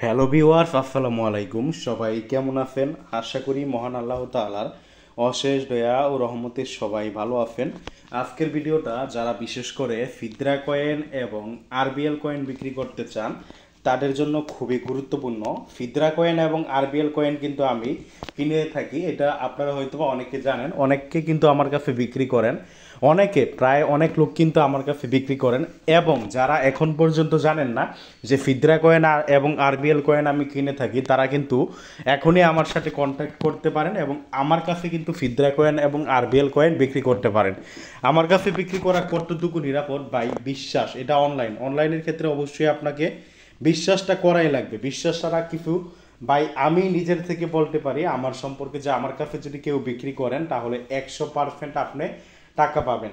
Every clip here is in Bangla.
হ্যালো ভিউয়ার্স, আসসালামু আলাইকুম। সবাই কেমন আছেন? আশা করি মহান আল্লাহ তাআলার অশেষ দয়া ও রহমতে সবাই ভালো আছেন। আজকের ভিডিওটা যারা বিশেষ করে ফিদরা কয়েন এবং আরবিএল কয়েন বিক্রি করতে চান তাদের জন্য খুবই গুরুত্বপূর্ণ। ফিদরা কয়েন এবং আরবিএল কয়েন কিন্তু আমি কিনে থাকি, এটা আপনারা হয়তো বা অনেকে জানেন। অনেকে কিন্তু আমার কাছে বিক্রি করেন, প্রায় অনেক লোক কিন্তু আমার কাছে বিক্রি করেন। এবং যারা এখন পর্যন্ত জানেন না যে ফিদরা কয়েন এবং আরবিএল কয়েন আমি কিনে থাকি, তারা কিন্তু এখনই আমার সাথে কন্ট্যাক্ট করতে পারেন এবং আমার কাছে কিন্তু ফিদরা কয়েন এবং আরবিএল কয়েন বিক্রি করতে পারেন। আমার কাছে বিক্রি করা কতটুকু নিরাপদ ভাই? বিশ্বাস, এটা অনলাইনের ক্ষেত্রে অবশ্যই আপনাকে বিশ্বাসটা করাই লাগবে। বিশ্বাস ছাড়া কিছু ভাই আমি নিজের থেকে বলতে পারি আমার সম্পর্কে, যে আমার কাছে যদি কেউ বিক্রি করেন তাহলে 100% আপনি টাকা পাবেন।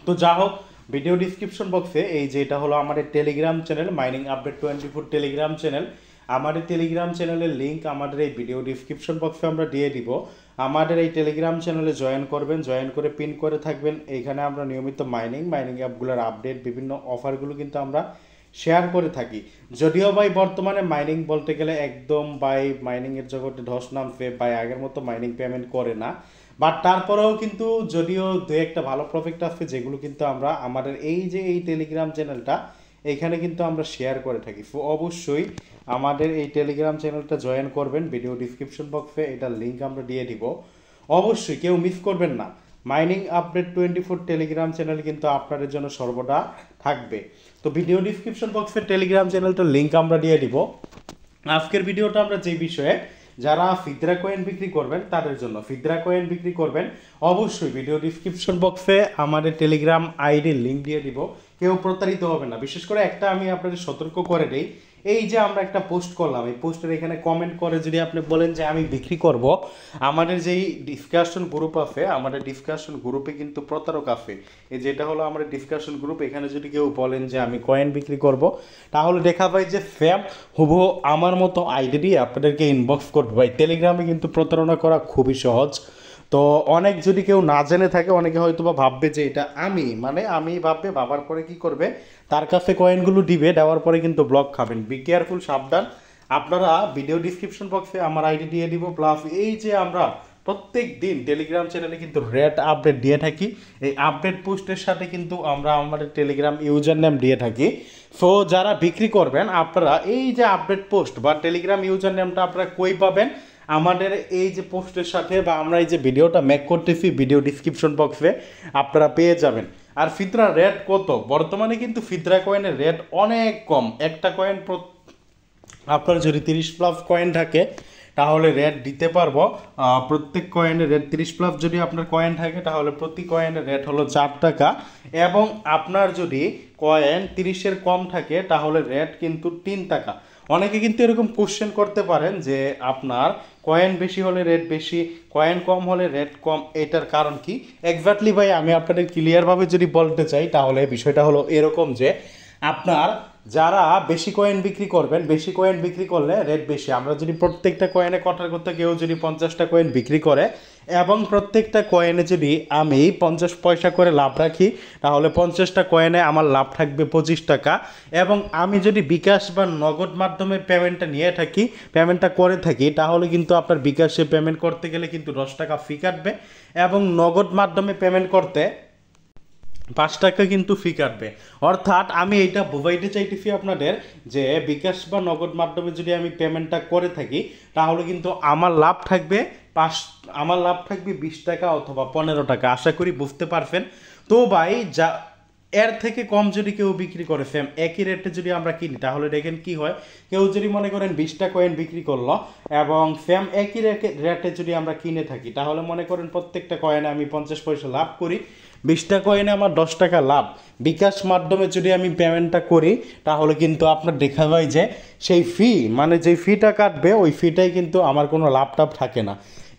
তো যা হোক, ভিডিও ডিসক্রিপশন বক্সে এই যে এটা হলো আমাদের Telegram channel, mining update 24 Telegram channel. আমাদের টেলিগ্রাম চ্যানেলের লিঙ্ক আমাদের এই ভিডিও ডিসক্রিপশন বক্সে আমরা দিয়ে দিব। আমাদের এই টেলিগ্রাম চ্যানেলে জয়েন করবেন, জয়েন করে পিন করে থাকবেন। এইখানে আমরা নিয়মিত মাইনিং অ্যাপগুলোর আপডেট, বিভিন্ন অফারগুলো কিন্তু আমরা শেয়ার করে থাকি। যদিও ভাই বর্তমানে মাইনিং বলতে গেলে একদম ভাই মাইনিংয়ের জগতে ধস নামছে, ভাই আগের মতো মাইনিং পেমেন্ট করে না। বাট তারপরেও কিন্তু যদিও দু একটা ভালো প্রফিট আছে, যেগুলো কিন্তু আমরা আমাদের এই যে এই টেলিগ্রাম চ্যানেলটা এখানে কিন্তু আমরা শেয়ার করে থাকি। সো অবশ্যই আমাদের এই টেলিগ্রাম চ্যানেলটা জয়েন করবেন। ভিডিও ডিসক্রিপশন বক্সে এটার লিঙ্ক আমরা দিয়ে দিব, অবশ্যই কেউ মিস করবেন না। মাইনিং আপডেট 24 টেলিগ্রাম চ্যানেল কিন্তু আপনাদের জন্য সর্বদা থাকবে। তো ভিডিও ডিসক্রিপশন বক্সে টেলিগ্রাম চ্যানেলটার লিঙ্ক আমরা দিয়ে দিব। আজকের ভিডিওটা আমরা যে বিষয়ে, যারা ফিদরা কয়েন বিক্রি করবেন তাদের জন্য, ফিদরা কয়েন বিক্রি করবেন অবশ্যই ভিডিও ডিসক্রিপশন বক্সে আমাদের টেলিগ্রাম আইডির লিঙ্ক দিয়ে দিব। কেউ প্রতারিত হবে না। বিশেষ করে একটা আমি আপনাদের সতর্ক করে দিই, এই যে আমরা একটা পোস্ট করলাম, এই পোস্টের এখানে কমেন্ট করে যদি আপনি বলেন যে আমি বিক্রি করব, আমাদের যেই ডিসকাশন গ্রুপ আছে, আমাদের ডিসকাশন গ্রুপে কিন্তু প্রতারক আছে। এই যেটা হলো আমাদের ডিসকাশন গ্রুপ, এখানে যদি কেউ বলেন যে আমি কয়েন বিক্রি করব, তাহলে দেখা পাই যে স্যাম হুবহু আমার মতো আইডি দিয়ে আপনাদেরকে ইনবক্স করবে। ভাই টেলিগ্রামে কিন্তু প্রতারণা করা খুবই সহজ। তো অনেক যদি কেউ না জেনে থাকে, অনেকে হয়তো বা ভাববে যে এটা আমি ভাববে, ভাবার পরে কি করবে, তার কাছে কয়েনগুলো দিবে, দেওয়ার পরে কিন্তু ব্লক খাবেন। বি কেয়ারফুল, সাবধান। আপনারা ভিডিও ডিসক্রিপশন বক্সে আমার আইডি দিয়ে দিব, প্লাস এই যে আমরা প্রত্যেক দিন টেলিগ্রাম চ্যানেলে কিন্তু রেট আপডেট দিয়ে থাকি। এই আপডেট পোস্টের সাথে কিন্তু আমরা আমাদের টেলিগ্রাম ইউজার নেম দিয়ে থাকি। সো যারা বিক্রি করবেন, আপনারা এই যে আপডেট পোস্ট বা টেলিগ্রাম ইউজার নেমটা আপনারা কই পাবেন? আমাদের এই যে পোস্টের সাথে, বা আমরা এই যে ভিডিওটা মেক করতেছি ভিডিও ডিসক্রিপশন বক্সে আপনারা পেয়ে যাবেন। আর ফিদরা রেট কত বর্তমানে, কিন্তু ফিদরা কয়েনের রেট অনেক কম। একটা কয়েন আপনার যদি 30+ কয়েন থাকে তাহলে রেট দিতে পারবো। প্রত্যেক কয়েনের রেট 30+ যদি আপনার কয়েন থাকে তাহলে প্রতি কয়েনের রেট হলো 4 টাকা। এবং আপনার যদি কয়েন 30-এর কম থাকে তাহলে রেট কিন্তু 3 টাকা। অনেকে কিন্তু এরকম কোশ্চেন করতে পারেন যে আপনার কয়েন বেশি হলে রেট বেশি, কয়েন কম হলে রেট কম, এটার কারণ কি? এক্স্যাক্টলি ভাই আমি আপনাদের ক্লিয়ারভাবে যদি বলতে চাই তাহলে বিষয়টা হলো এরকম যে আপনার যারা বেশি কয়েন বিক্রি করবেন, বেশি কয়েন বিক্রি করলে রেট বেশি। আমরা যদি প্রত্যেকটা কয়েনে কটার করতে কেউ যদি 50টা কয়েন বিক্রি করে এবং প্রত্যেকটা কয়েনে যদি আমি 50 পয়সা করে লাভ রাখি, তাহলে 50টা কয়েনে আমার লাভ থাকবে 25 টাকা। এবং আমি যদি বিকাশ বা নগদ মাধ্যমে পেমেন্টটা করে থাকি, তাহলে কিন্তু আপনার বিকাশে পেমেন্ট করতে গেলে কিন্তু 10 টাকা ফি কাটবে এবং নগদ মাধ্যমে পেমেন্ট করতে 5 টাকা কিন্তু ফি কাটবে। অর্থাৎ আমি এইটা বোঝাইতে চাইতেছি আপনাদের যে বিকাশ বা নগদ মাধ্যমে যদি আমি পেমেন্টটা করে থাকি তাহলে কিন্তু আমার লাভ থাকবে 20 টাকা অথবা 15 টাকা। আশা করি বুঝতে পারছেন। তো ভাই যা এর থেকে কম যদি কেউ বিক্রি করে, সেম একই রেটে যদি আমরা কিনি, তাহলে দেখেন কি হয়। কেউ যদি মনে করেন 20টা কয়েন বিক্রি করলো এবং সেম একই রেটে যদি আমরা কিনে থাকি, তাহলে মনে করেন প্রত্যেকটা কয়েনে আমি 50 পয়সা লাভ করি, 20টা কয়েনে আমার 10 টাকা লাভ। বিকাশ মাধ্যমে যদি আমি পেমেন্টটা করি তাহলে কিন্তু আপনার দেখা যায় যে সেই ফি, যে ফিটা কাটবে ওই ফিটাই কিন্তু আমার কোনো লাভ টাভ থাকে না।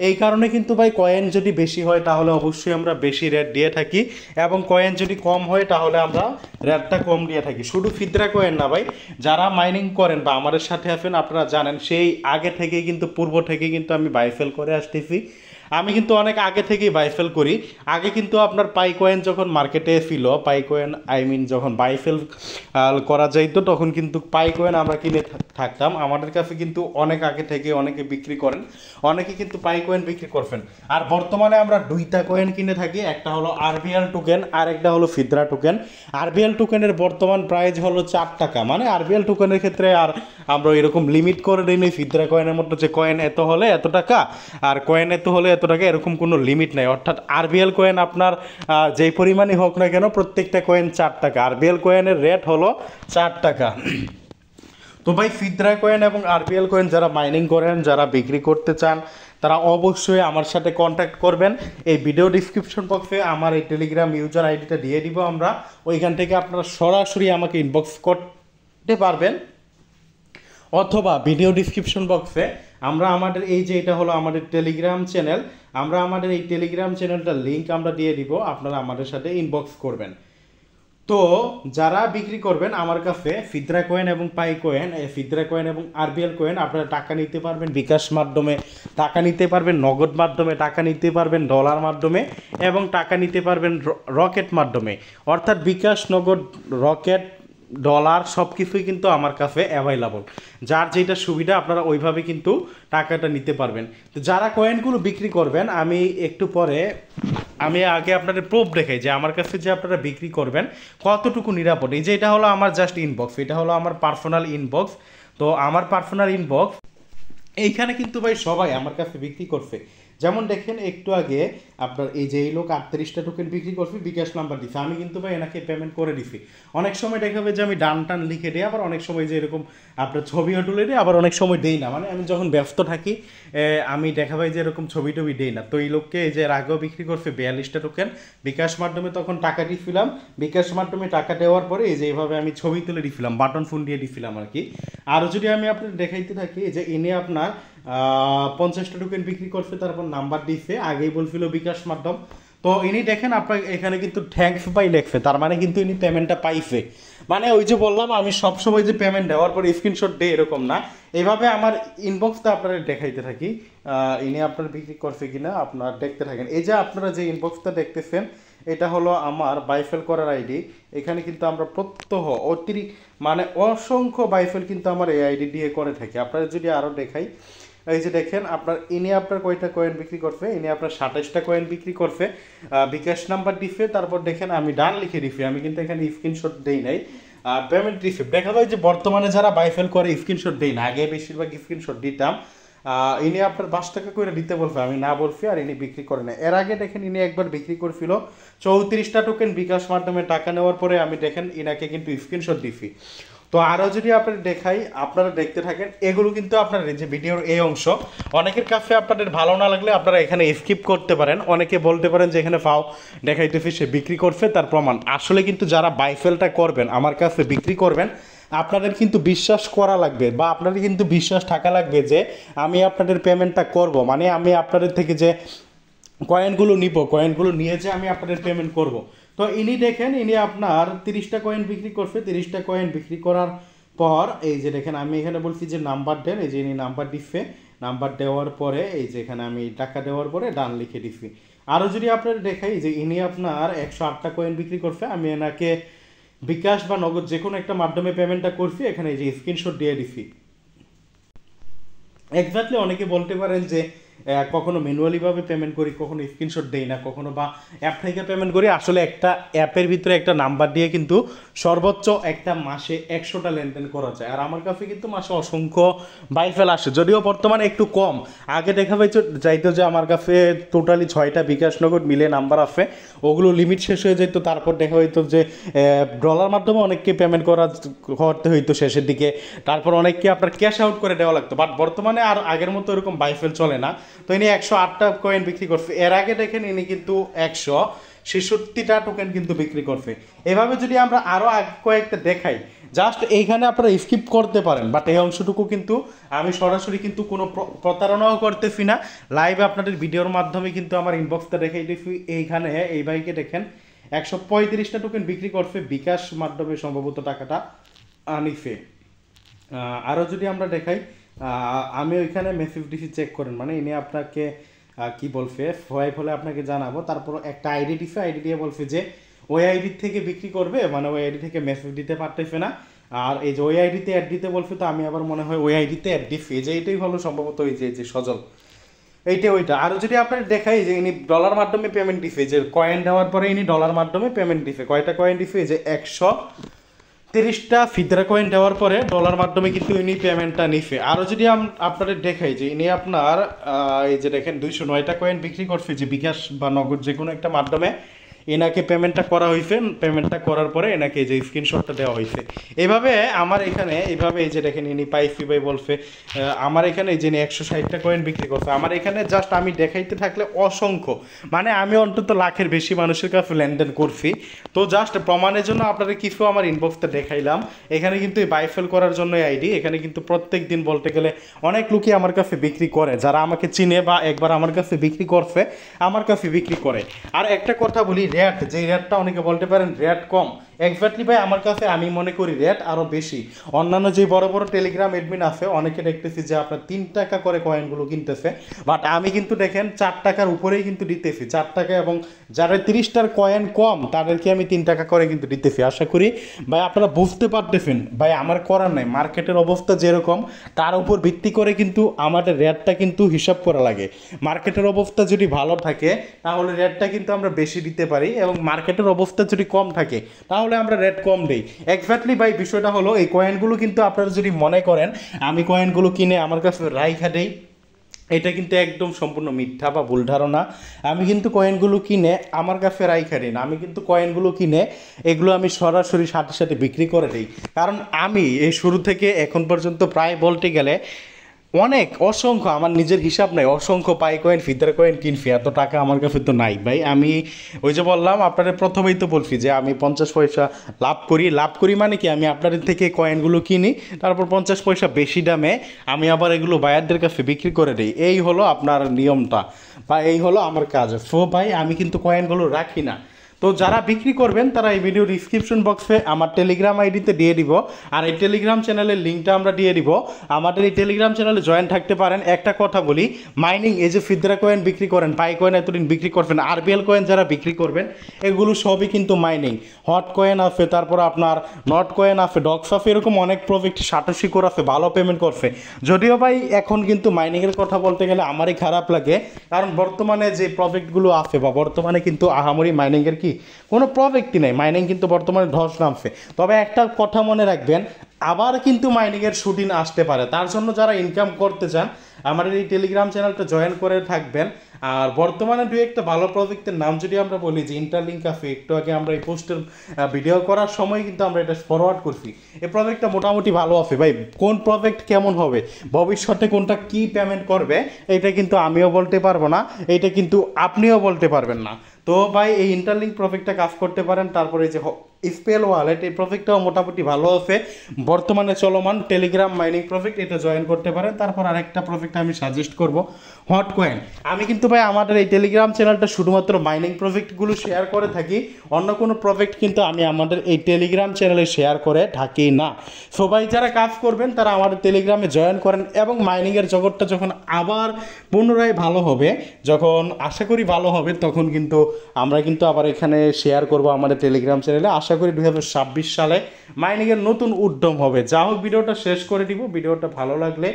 এই কারণে কিন্তু ভাই কয়েন যদি বেশি হয় তাহলে অবশ্যই আমরা বেশি রেট দিয়ে থাকি, এবং কয়েন যদি কম হয় তাহলে আমরা রেটটা কম দিয়ে থাকি। শুধু ফিদরা কয়েন না ভাই, যারা মাইনিং করেন বা আমাদের সাথে আছেন আপনারা জানেন, সেই আগে থেকে কিন্তু পূর্ব থেকে কিন্তু আমি বাই সেল করে আসতেছি। আমি কিন্তু অনেক আগে থেকেই বাইফেল করি। আগে কিন্তু আপনার পাই কয়েন যখন মার্কেটে ছিল, পাই কয়েন যখন বাইফেল করা যাইতো, তখন কিন্তু পাই কয়েন আমরা কিনে থাকতাম। আমাদের কাছে কিন্তু অনেক আগে থেকে অনেকে বিক্রি করেন, অনেকে কিন্তু পাই কয়েন বিক্রি করবেন। আর বর্তমানে আমরা দুইটা কয়েন কিনে থাকি, একটা হলো আরবিএল টোকেন আর একটা হলো ফিদ্রা টোকেন। আরবিএল টোকেনের বর্তমান প্রাইস হলো 4 টাকা। মানে আরবিএল টোকেনের ক্ষেত্রে আর আমরা এরকম লিমিট করে দিই নি ফিদ্রা কয়েনের মতো যে কয়েন এত হলে এত টাকা আর কয়েন এত হলে এত টাকা, এরকম কোনো লিমিট নেই। অর্থাৎ আরবিএল কয়েন আপনার যেই পরিমাণই হোক না কেন, প্রত্যেকটা কয়েন 4 টাকা। আরবিএল কয়েনের রেট হলো 4 টাকা। তো ভাই ফিদ্রা কয়েন এবং আরবিএল কয়েন যারা মাইনিং করেন, যারা বিক্রি করতে চান, তারা অবশ্যই আমার সাথে কন্ট্যাক্ট করবেন। এই ভিডিও ডিসক্রিপশন বক্সে আমার এই টেলিগ্রাম ইউজার আইডিটা দিয়ে দিব আমরা, ওইখান থেকে আপনারা সরাসরি আমাকে ইনবক্স করতে পারবেন, অথবা ভিডিও ডিসক্রিপশন বক্সে আমরা আমাদের এই যে এটা হলো আমাদের টেলিগ্রাম চ্যানেল, আমরা আমাদের এই টেলিগ্রাম চ্যানেলটার লিঙ্ক আমরা দিয়ে দিব, আপনারা আমাদের সাথে ইনবক্স করবেন। তো যারা বিক্রি করবেন আমার কাছে ফিদ্রা কয়েন এবং পাই কয়েন, ফিদ্রা কয়েন এবং আরবিএল কয়েন, আপনারা টাকা নিতে পারবেন বিকাশ মাধ্যমে, টাকা নিতে পারবেন নগদ মাধ্যমে, টাকা নিতে পারবেন ডলার মাধ্যমে, এবং টাকা নিতে পারবেন রকেট মাধ্যমে। অর্থাৎ বিকাশ, নগদ, রকেট, ডলার সব কিছুই কিন্তু আমার কাছে অ্যাভেলেবল। যার যেটা সুবিধা আপনারা ওইভাবে কিন্তু টাকাটা নিতে পারবেন। তো যারা কয়েনগুলো বিক্রি করবেন, আমি একটু পরে আমি আগে আপনাদের প্রুফ দেখাই যে আমার কাছে যে আপনারা বিক্রি করবেন কতটুকু নিরাপদ। এই যে এটা হলো আমার জাস্ট ইনবক্স, এটা হলো আমার পার্সোনাল ইনবক্স। তো আমার পার্সোনাল ইনবক্স এইখানে কিন্তু ভাই সবাই আমার কাছে বিক্রি করছে। যেমন দেখেন একটু আগে আপনার এই যে এই লোক 38টা টোকেন বিক্রি করছে, বিকাশ নাম্বার দিছে, আমি কিন্তু ভাই এনাকে পেমেন্ট করে দিছি। অনেক সময় দেখাবে যে আমি ডান টান লিখে দিই, আবার অনেক সময় যে এরকম আপনার ছবিও তুলে দিই, আবার অনেক সময় দেই না। মানে আমি যখন ব্যস্ত থাকি আমি দেখাবে যে এরকম ছবি টবি দেই না। তো এই লোককে এই যে এর আগেও বিক্রি করছে 42টা টোকেন বিকাশ মাধ্যমে, তখন টাকা দিয়েছিলাম, বিকাশ মাধ্যমে টাকা দেওয়ার পরে এই যে এইভাবে আমি ছবি তুলে দিছিলাম, বাটন ফোন দিয়ে দিছিলাম আর কি। আরও যদি আমি আপনার দেখাইতে থাকি যে ইনি আপনার 50টা টোকেন বিক্রি করছে, তারপর নাম্বার দিচ্ছে, আগেই বলছিল বিকাশ মাধ্যম। তো ইনি দেখেন আপনার এখানে কিন্তু থ্যাঙ্কস পাই লেখছে, তার মানে কিন্তু ইনি পেমেন্টটা পাইছে। মানে ওই যে বললাম আমি সবসময় যে পেমেন্ট দেওয়ার পরে স্ক্রিনশট দিই এরকম না, এভাবে আমার ইনবক্সটা আপনারা দেখাইতে থাকি ইনি আপনার বিক্রি করছে কিনা আপনারা দেখতে থাকেন। এই যে আপনারা যে ইনবক্সটা দেখতেছেন এটা হলো আমার বাইফেল করার আইডি। এখানে কিন্তু আমরা প্রত্যহ অতিরিক্ত মানে অসংখ্য বাইফেল কিন্তু আমার এই আইডি দিয়ে করে থাকি। আপনারা যদি আরও দেখাই, এই যে দেখেন আপনার ইনি আপনার কয়টা কয়েন বিক্রি করছে, ইনি আপনার 27টা কয়েন বিক্রি করছে, বিকাশ নাম্বার দিছে, তারপর দেখেন আমি ডান লিখে দিছি, আমি কিন্তু এখানে স্ক্রিনশট দেই নাই। পেমেন্ট রিসিভ দেখা যায় যে বর্তমানে যারা বাইফেল করে স্ক্রিনশট দেই না, আগে বেশিরভাগ স্ক্রিনশট দিতাম। ইনি আপনার 5 টাকা করে দিতে বলছে, আমি না বলছি, আর ইনি বিক্রি করে না। এর আগে দেখেন ইনি একবার বিক্রি করছিল 34টা টোকেন বিকাশ মাধ্যমে টাকা নেওয়ার পরে, আমি দেখেন ইনাকে কিন্তু স্ক্রিনশট দিছি। তো আরও যদি আপনাদের দেখাই, আপনারা দেখতে থাকেন। এগুলো কিন্তু আপনার যে ভিডিওর এই অংশ অনেকের কাছে আপনাদের ভালো না লাগলে আপনারা এখানে স্কিপ করতে পারেন। অনেকে বলতে পারেন যে এখানে ফাও দেখাইতেছি সে বিক্রি করছে তার প্রমাণ। আসলে কিন্তু যারা বাইফেলটা করবেন আমার কাছে বিক্রি করবেন, আপনাদের কিন্তু বিশ্বাস করা লাগবে, বা আপনাদের কিন্তু বিশ্বাস থাকা লাগবে যে আমি আপনাদের পেমেন্টটা করব। মানে আমি আপনাদের থেকে যে কয়েনগুলো নিব, কয়েনগুলো নিয়ে যে আমি আপনাদের পেমেন্ট করব। তো ইনি দেখেন ইনি আপনার 30টা কয়েন বিক্রি করছে। 30টা কয়েন বিক্রি করার পর এই যে দেখেন আমি এখানে বলছি যে নাম্বার দেন, এই যে ইনি নাম্বার দিচ্ছে, নাম্বার দেওয়ার পরে এই যে এখানে আমি টাকা দেওয়ার পরে ডান লিখে দিচ্ছি। আরও যদি আপনার দেখাই যে ইনি আপনার 108টা কয়েন বিক্রি করছে, আমি এনাকে বিকাশ বা নগদ যে কোনো একটা মাধ্যমে পেমেন্টটা করছি, এখানে এই যে স্ক্রিনশট দিয়ে দিছি। এক্স্যাক্টলি অনেকে বলতে পারেন যে কখনো ম্যানুয়ালিভাবে পেমেন্ট করি, কখনো স্ক্রিনশট দেই না, কখনো বা অ্যাপ থেকে পেমেন্ট করি। আসলে একটা অ্যাপের ভিতরে একটা নাম্বার দিয়ে কিন্তু সর্বোচ্চ একটা মাসে 100টা লেনদেন করা যায়। আর আমার কাছে কিন্তু মাসে অসংখ্য বাইফেল আসে, যদিও বর্তমানে একটু কম। আগে দেখা যাইতো যে আমার কাছে টোটালি 6টা বিকাশ নগদ মিলে নাম্বার আছে, ওগুলো লিমিট শেষ হয়ে যেত। তারপর দেখা হইতো যে ডলার মাধ্যমে অনেককে পেমেন্ট করতে হইতো শেষের দিকে, তারপর অনেককে আপনার ক্যাশ আউট করে দেওয়া লাগতো। বাট বর্তমানে আর আগের মতো এরকম বাইফেল চলে না। তো ইনি 108টা কয়েন বিক্রি করছে। এর আগে দেখেন ইনি কিন্তু 166টা টোকেন কিন্তু বিক্রি করছে। এভাবে যদি আমরা আরও কয়েকটা দেখাই, জাস্ট এইখানে আপনারা স্কিপ করতে পারেন, বাট এই অংশটুকু কিন্তু আমি সরাসরি কিন্তু কোনো প্রতারণাও করতেছি না, লাইভে আপনাদের ভিডিওর মাধ্যমে কিন্তু আমার ইনবক্সটা দেখাই দিচ্ছি। এইখানে এই ভাইকে দেখেন 135টা টোকেন বিক্রি করছে, বিকাশ মাধ্যমে সম্ভবত টাকাটা আনিছে। আরও যদি আমরা দেখাই, আমি ওইখানে মেসেজ দিছি, চেক করেন। মানে ইনি আপনাকে কি বলছে সোয়াইপ হলে আপনাকে জানাবো। তারপর একটা আইডি দিছে, আইডি দিয়ে বলছে যে ওই আইডি থেকে বিক্রি করবে, মানে ওই আইডি থেকে মেসেজ দিতে পারতেছে না। আর এই যে ওই আইডিতে অ্যাড দিতে বলছে, তো আমি আবার মনে হয় ওই আইডিতে অ্যাড দিচ্ছি, যে এইটাই হলো সম্ভবত ওই যে সজল, এইটা ওইটা। আর যদি আপনার দেখাই যে ইনি ডলার মাধ্যমে পেমেন্ট দিছে, যে কয়েন দেওয়ার পরে ইনি ডলার মাধ্যমে পেমেন্ট দিছে। কয়টা কয়েন দিছে? যে 130টা ফিদরা কয়েন দেওয়ার পরে ডলার মাধ্যমে কিন্তু ইনি পেমেন্টটা নিছে। আরও যদি আপনাদের দেখাই যে ইনি আপনার এই যে দেখেন 209টা কয়েন বিক্রি করছে, যে বিকাশ বা নগদ যে কোনো একটা মাধ্যমে এনাকে পেমেন্টটা করা হয়েছে। পেমেন্টটা করার পরে এনাকে এই যে স্ক্রিনশটটা দেওয়া হয়েছে। এইভাবে আমার এখানে এইভাবে এই যে দেখেন ইনি পাইছি ভাই বলছে আমার এখানে এই যে 160টা কয়েন বিক্রি করছে। আমার এখানে জাস্ট আমি দেখাইতে থাকলে অসংখ্য, মানে আমি অন্তত লাখের বেশি মানুষের কাছে লেনদেন করছি। তো জাস্ট প্রমাণের জন্য আপনাদের কিছু আমার ইনবক্সটা দেখাইলাম। এখানে কিন্তু এই বাইফেল করার জন্য আইডি, এখানে কিন্তু প্রত্যেক দিন বলতে গেলে অনেক লোকই আমার কাছে বিক্রি করে, যারা আমাকে চিনে বা একবার আমার কাছে বিক্রি করছে আমার কাছে বিক্রি করে। আর একটা কথা বলি, রেট, যে রেটটা অনেকে বলতে পারেন রেট কম, এক্স্যাক্টলি ভাই আমার কাছে আমি মনে করি রেট আরও বেশি। অন্যান্য যে বড় বড় টেলিগ্রাম এডমিন আছে অনেকে দেখতেছি যে আপনার 3 টাকা করে কয়েনগুলো কিনতেছে, বাট আমি কিন্তু দেখেন 4 টাকার উপরেই কিন্তু দিতেছি, 4 টাকা। এবং যারা 30টার কয়েন কম তাদেরকে আমি 3 টাকা করে কিন্তু দিতেছি। আশা করি ভাই আপনারা বুঝতে পারতেছেন, ভাই আমার করার নাই, মার্কেটের অবস্থা যেরকম তার উপর ভিত্তি করে কিন্তু আমাদের রেটটা কিন্তু হিসাব করা লাগে। মার্কেটের অবস্থা যদি ভালো থাকে তাহলে রেটটা কিন্তু আমরা বেশি দিতে পারি, এবং মার্কেটের অবস্থা যদি কম থাকে তাহলে আমরা রেট কম দেই। এক্স্যাক্টলি ভাই বিষয়টা হলো এই কয়েনগুলো কিন্তু আপনারা যদি মনে করেন আমি কয়েনগুলো কিনে আমার কাছে রাইখা দেই, এটা কিন্তু একদম সম্পূর্ণ মিথ্যা বা ভুল ধারণা। আমি কিন্তু কয়েনগুলো কিনে আমার কাছে রাইখা দিই না, আমি কিন্তু কয়েনগুলো কিনে এগুলো আমি সরাসরি সাথে সাথে বিক্রি করে দিই। কারণ আমি এই শুরু থেকে এখন পর্যন্ত প্রায় বলতে গেলে অনেক অসংখ্য, আমার নিজের হিসাব নাই, অসংখ্য পাই কয়েন ফিদরা কয়েন কিনছি। এত টাকা আমার কাছে তো নাই ভাই। আমি ওই যে বললাম আপনাদের প্রথমেই তো বলছি যে আমি 50 পয়সা লাভ করি মানে কি, আমি আপনাদের থেকে কয়েনগুলো কিনি, তারপর 50 পয়সা বেশি দামে আমি আবার এগুলো বায়ারদের কাছে বিক্রি করে দিই। এই হলো আপনার নিয়মটা, বা এই হলো আমার কাজ। সো ভাই আমি কিন্তু কয়েনগুলো রাখি না। তো যারা বিক্রি করবেন তারা এই ভিডিও ডিসক্রিপশন বক্সে আমার টেলিগ্রাম আইডিতে দিয়ে দিব, আর এই টেলিগ্রাম চ্যানেলের লিঙ্কটা আমরা দিয়ে দিব। আমাদের এই টেলিগ্রাম চ্যানেলে জয়েন থাকতে পারেন। একটা কথা বলি, মাইনিং এই যে ফিদরা কয়েন বিক্রি করেন, পাই কয়েন এতদিন বিক্রি করবেন, আরবিএল কয়েন যারা বিক্রি করবেন, এগুলো সবই কিন্তু মাইনিং। হট কয়েন আছে, তারপর আপনার নট কয়েন আছে, ডক্স আছে, এরকম অনেক প্রজেক্ট সাতাশি করে আছে, ভালো পেমেন্ট করছে। যদিও ভাই এখন কিন্তু মাইনিংয়ের কথা বলতে গেলে আমারই খারাপ লাগে, কারণ বর্তমানে যে প্রজেক্টগুলো আছে বা বর্তমানে কিন্তু আহামরি মাইনিংয়ের কোনো প্রজেক্টই নেই, মাইনিং কিন্তু বর্তমানে ধস নামছে। তবে একটা কথা মনে রাখবেন, আবার কিন্তু মাইনিংয়ের শুটিং আসতে পারে। তার জন্য যারা ইনকাম করতে চান আমাদের এই টেলিগ্রাম চ্যানেলটা জয়েন করে থাকবেন। আর বর্তমানে দু একটা ভালো প্রজেক্টের নাম যদি আমরা বলি, যে ইন্টারলিঙ্ক আছে, একটু আগে আমরা এই পোস্টের ভিডিও করার সময় কিন্তু আমরা এটা ফরওয়ার্ড করছি, এই প্রজেক্টটা মোটামুটি ভালো আছে ভাই। কোন প্রজেক্ট কেমন হবে, ভবিষ্যতে কোনটা কি পেমেন্ট করবে, এটা কিন্তু আমিও বলতে পারবো না, এটা কিন্তু আপনিও বলতে পারবেন না। তো ভাই এই ইন্টারলিঙ্ক প্রজেক্টটা কাজ করতে পারেন। তারপরে যে স্পেল ওয়ালেট, এই প্রজেক্টটাও মোটামুটি ভালো আছে, বর্তমানে চলমান টেলিগ্রাম মাইনিং প্রজেক্ট, এটা জয়েন করতে পারেন। তারপর আরেকটা প্রজেক্ট আমি সাজেস্ট করব, হট কয়েন। আমি কিন্তু ভাই আমাদের এই টেলিগ্রাম চ্যানেলটা শুধুমাত্র মাইনিং প্রজেক্টগুলো শেয়ার করে থাকি, অন্য কোনো প্রজেক্ট কিন্তু আমি আমাদের এই টেলিগ্রাম চ্যানেলে শেয়ার করে থাকি না। সবাই যারা কাজ করবেন তারা আমাদের টেলিগ্রামে জয়েন করেন, এবং মাইনিংয়ের জগৎটা যখন আবার পুনরায় ভালো হবে, যখন আশা করি ভালো হবে, তখন কিন্তু আমরা কিন্তু আবার এখানে শেয়ার করব আমাদের টেলিগ্রাম চ্যানেলে। আশা করি 2026 সালে মাইনিংয়ের নতুন উদ্যম হবে। যা হোক, ভিডিওটা শেষ করে দিব। ভিডিওটা ভালো লাগলে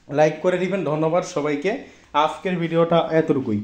লাইক করে দিবেন। ধন্যবাদ সবাইকে। আজকের ভিডিওটা এতটুকুই।